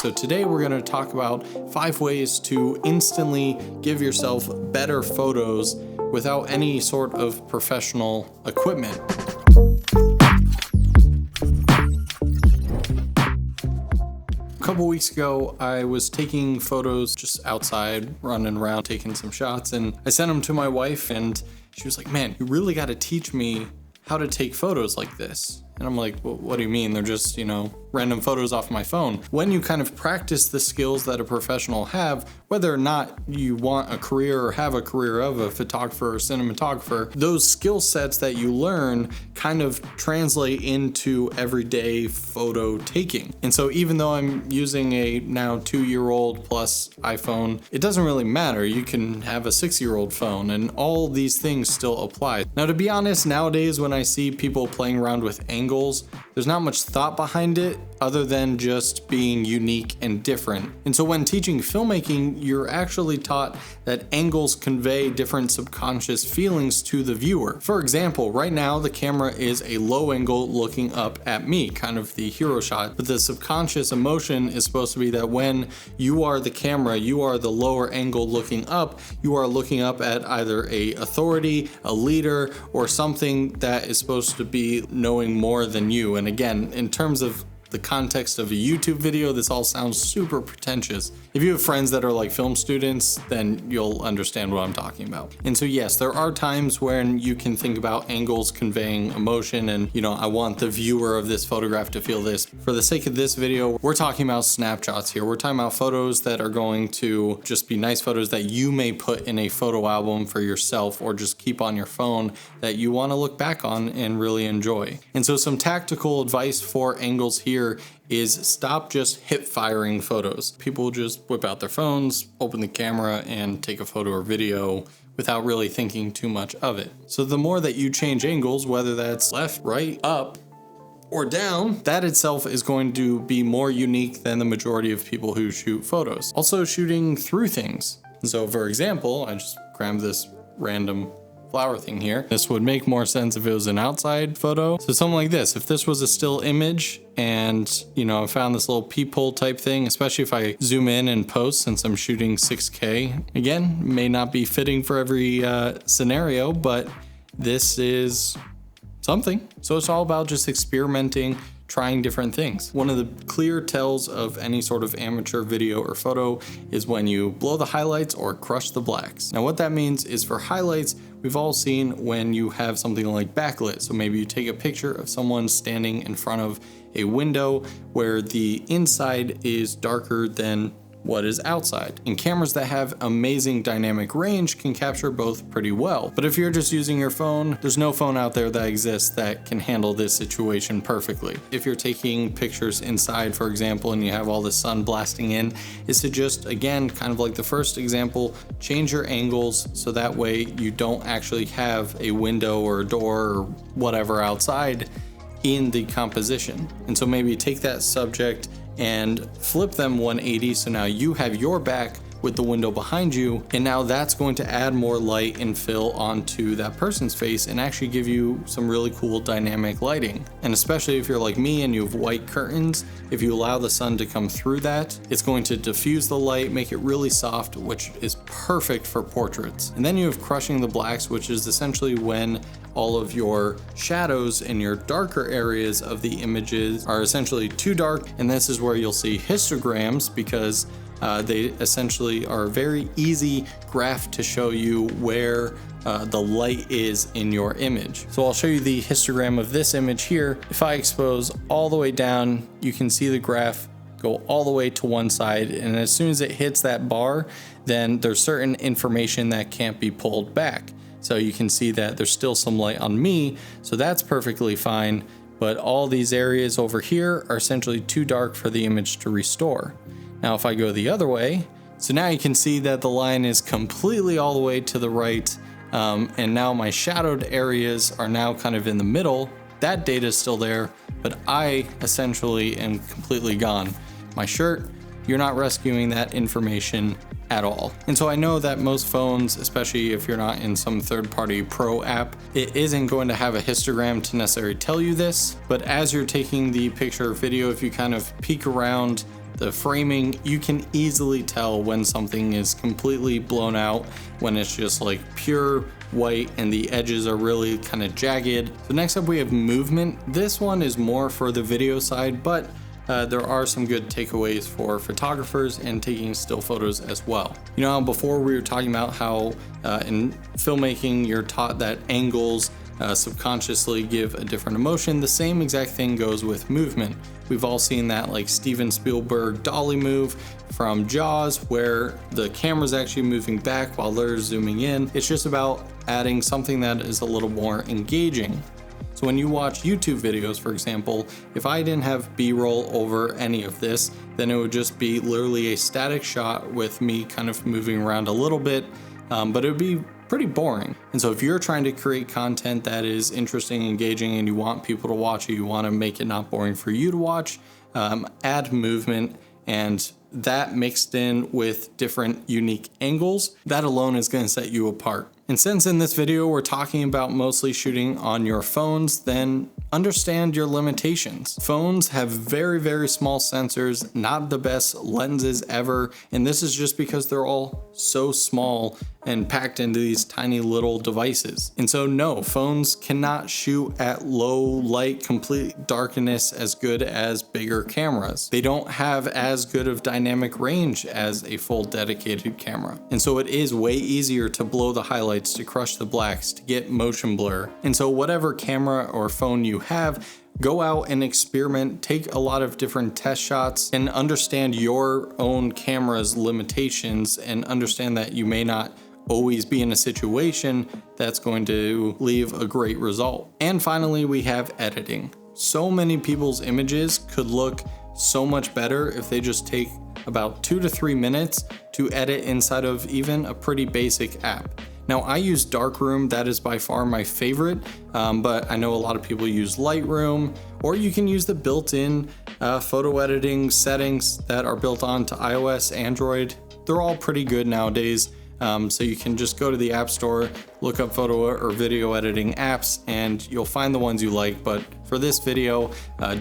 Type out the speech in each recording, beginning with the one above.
So today we're going to talk about 5 ways to instantly give yourself better photos without any sort of professional equipment. A couple weeks ago, I was taking photos just outside, running around, taking some shots, and I sent them to my wife, and she was like, "Man, you really got to teach me how to take photos like this." And I'm like, well, what do you mean? They're just, random photos off my phone. When you kind of practice the skills that a professional have, whether or not you want a career or have a career of a photographer or cinematographer, those skill sets that you learn kind of translate into everyday photo taking. And so even though I'm using a now 2-year-old plus iPhone, it doesn't really matter. You can have a 6-year-old phone and all these things still apply. Now, to be honest, nowadays when I see people playing around with angles, there's not much thought behind it other than just being unique and different. And so when teaching filmmaking, you're actually taught that angles convey different subconscious feelings to the viewer. For example, right now the camera is a low angle looking up at me, kind of the hero shot, but the subconscious emotion is supposed to be that when you are the camera, you are the lower angle looking up, you are looking up at either a authority, a leader, or something that is supposed to be knowing more than you. And again, in terms of the context of a YouTube video, this all sounds super pretentious. If you have friends that are like film students, then you'll understand what I'm talking about. And so yes, there are times when you can think about angles conveying emotion and, I want the viewer of this photograph to feel this. For the sake of this video, we're talking about snapshots here. We're talking about photos that are going to just be nice photos that you may put in a photo album for yourself or just keep on your phone that you want to look back on and really enjoy. And so some tactical advice for angles here is stop just hip firing photos. People just whip out their phones, open the camera, and take a photo or video without really thinking too much of it. So the more that you change angles, whether that's left, right, up, or down, that itself is going to be more unique than the majority of people who shoot photos. Also shooting through things. So for example, I just grabbed this random flower thing here. This would make more sense if it was an outside photo. So something like this, if this was a still image and, I found this little peephole type thing, especially if I zoom in and post since I'm shooting 6K, again, may not be fitting for every scenario, but this is something. So it's all about just experimenting, trying different things. One of the clear tells of any sort of amateur video or photo is when you blow the highlights or crush the blacks. Now what that means is for highlights, we've all seen when you have something like backlit. So maybe you take a picture of someone standing in front of a window where the inside is darker than what is outside. And cameras that have amazing dynamic range can capture both pretty well. But if you're just using your phone, there's no phone out there that exists that can handle this situation perfectly. If you're taking pictures inside, for example, and you have all the sun blasting in, is to just, again, kind of like the first example, change your angles so that way you don't actually have a window or a door or whatever outside in the composition. And so maybe take that subject and flip them 180, so now you have your back with the window behind you, and now that's going to add more light and fill onto that person's face and actually give you some really cool dynamic lighting. And especially if you're like me and you have white curtains, if you allow the sun to come through that, it's going to diffuse the light, make it really soft, which is perfect for portraits. And then you have crushing the blacks, which is essentially when all of your shadows in your darker areas of the images are essentially too dark, and this is where you'll see histograms because they essentially are a very easy graph to show you where the light is in your image. So I'll show you the histogram of this image here. If I expose all the way down, you can see the graph go all the way to one side, and as soon as it hits that bar, then there's certain information that can't be pulled back. So you can see that there's still some light on me, so that's perfectly fine, but all these areas over here are essentially too dark for the image to restore. Now if I go the other way, so now you can see that the line is completely all the way to the right, and now my shadowed areas are now kind of in the middle. That data is still there, but I essentially am completely gone. My shirt, you're not rescuing that information at all. And so I know that most phones, especially if you're not in some third-party pro app, it isn't going to have a histogram to necessarily tell you this, but as you're taking the picture or video, if you kind of peek around the framing, you can easily tell when something is completely blown out, when it's just like pure white and the edges are really kind of jagged. So next up we have movement. This one is more for the video side, but there are some good takeaways for photographers and taking still photos as well. You know, before we were talking about how in filmmaking you're taught that angles subconsciously give a different emotion. The same exact thing goes with movement. We've all seen that like Steven Spielberg dolly move from Jaws, where the camera's actually moving back while they're zooming in. It's just about adding something that is a little more engaging. So when you watch YouTube videos, for example, if I didn't have B-roll over any of this, then it would just be literally a static shot with me kind of moving around a little bit, but it would be pretty boring. And so if you're trying to create content that is interesting, engaging, and you want people to watch it, you want to make it not boring for you to watch, add movement, and that mixed in with different unique angles, that alone is going to set you apart. And since in this video we're talking about mostly shooting on your phones, then understand your limitations. Phones have very, very small sensors, not the best lenses ever, and this is just because they're all so small and packed into these tiny little devices. And so no, phones cannot shoot at low light, complete darkness as good as bigger cameras. They don't have as good of dynamic range as a full dedicated camera. And so it is way easier to blow the highlights, to crush the blacks, to get motion blur. And so whatever camera or phone you have, go out and experiment, take a lot of different test shots, and understand your own camera's limitations, and understand that you may not always be in a situation that's going to leave a great result. And finally, we have editing. So many people's images could look so much better if they just take about 2 to 3 minutes to edit inside of even a pretty basic app. Now I use Darkroom, that is by far my favorite, but I know a lot of people use Lightroom, or you can use the built-in photo editing settings that are built onto iOS, Android. They're all pretty good nowadays. So you can just go to the App Store, look up photo or video editing apps, and you'll find the ones you like. But for this video,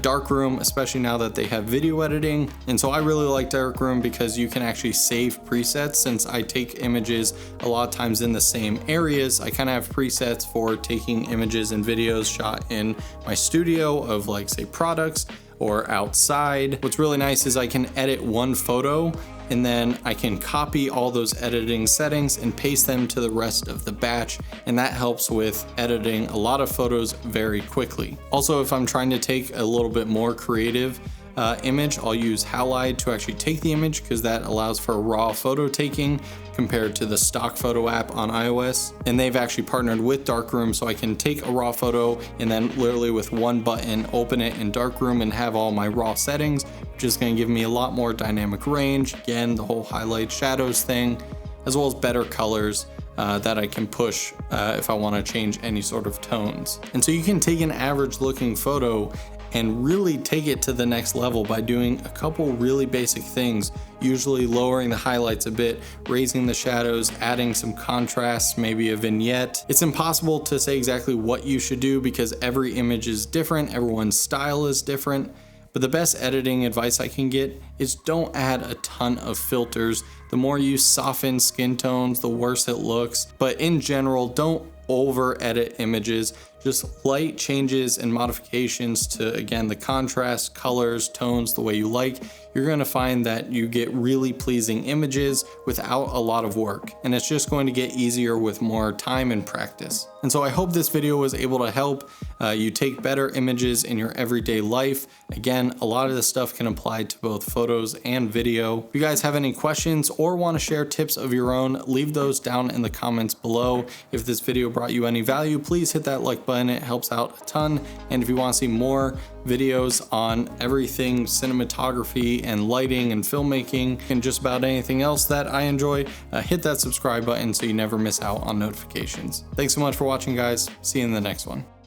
Darkroom, especially now that they have video editing. And so I really like Darkroom because you can actually save presets. Since I take images a lot of times in the same areas, I kind of have presets for taking images and videos shot in my studio of like say products or outside. What's really nice is I can edit one photo and then I can copy all those editing settings and paste them to the rest of the batch, and that helps with editing a lot of photos very quickly. Also, if I'm trying to take a little bit more creative image, I'll use Halide to actually take the image, because that allows for raw photo taking compared to the stock photo app on iOS. And they've actually partnered with Darkroom, so I can take a raw photo and then literally with one button open it in Darkroom and have all my raw settings, which is going to give me a lot more dynamic range. Again, the whole highlight shadows thing, as well as better colors that I can push if I want to change any sort of tones. And so you can take an average looking photo and really take it to the next level by doing a couple really basic things, usually lowering the highlights a bit, raising the shadows, adding some contrast, maybe a vignette. It's impossible to say exactly what you should do because every image is different, everyone's style is different. But the best editing advice I can get is don't add a ton of filters. The more you soften skin tones, the worse it looks. But in general, don't over edit images. Just light changes and modifications to, again, the contrast, colors, tones, the way you like. You're going to find that you get really pleasing images without a lot of work. And it's just going to get easier with more time and practice. And so I hope this video was able to help you take better images in your everyday life. Again, a lot of this stuff can apply to both photos and video. If you guys have any questions or want to share tips of your own, leave those down in the comments below. If this video brought you any value, please hit that like button. It helps out a ton. And if you want to see more videos on everything cinematography and lighting and filmmaking and just about anything else that I enjoy, hit that subscribe button so you never miss out on notifications. Thanks so much for watching, guys. See you in the next one.